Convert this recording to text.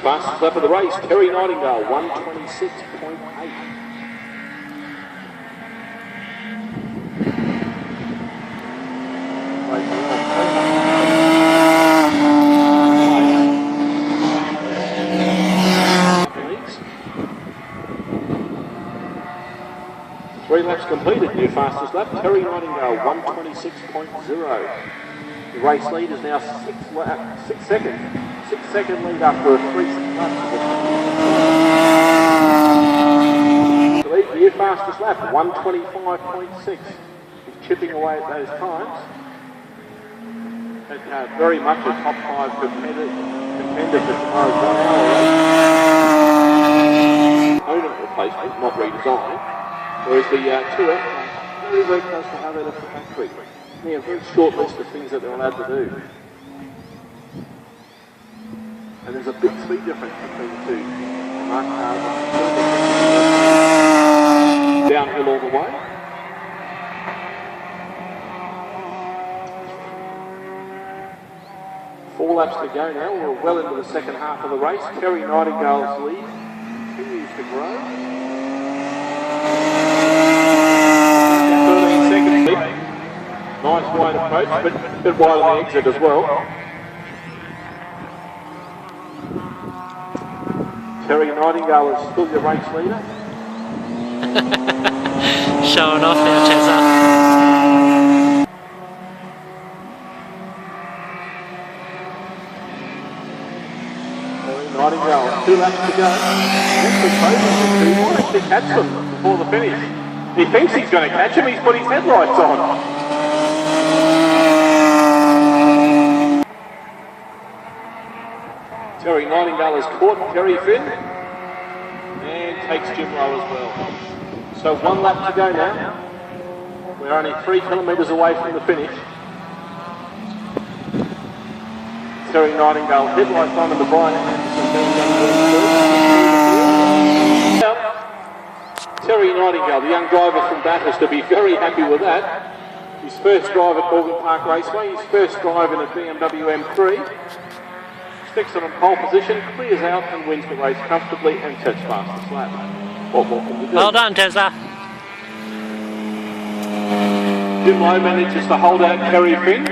Fastest lap of the race, Terry Nightingale, 1:26.8. Three laps completed, new fastest lap, Terry Nightingale, 1:26.0. The race lead is now 6 seconds. 6 second lead after a 3-6 lap. The lead, new fastest lap, 1:25.6. He's chipping away at those times. And, very much a top 5 contender for tomorrow's 1 hour race. Opponent replacement, not redesigned. Whereas the 2F very, very close to how they left the factory. Yeah, a very short list of things that they're allowed to do. And there's a big speed difference between the two. Downhill all the way. Four laps to go now. We're well into the second half of the race. Terry Nightingale's lead continues to grow. 13 seconds lead. Nice wide approach, but a bit wide on the exit as well. Terry Nightingale is still your race leader. Showing off now, Tezza. Terry Nightingale, 2 laps to go. He might actually catch them before the finish. He thinks he's going to catch him, he's put his headlights on. Terry Nightingale has caught Terry Finn and takes Jim Lowe as well. So 1 lap to go now. We're only 3 kilometres away from the finish. Terry Nightingale, headlights on in the Brian Anderson. Terry Nightingale, the young driver from Bathurst, to be very happy with that. His first drive at Morgan Park Raceway, his first drive in a BMW M3. Sticks on pole position, clears out and wins the race comfortably and sets fastest lap. What more can you do? Well done, Tezza. Jim Lowe manages to hold out Terry Finn.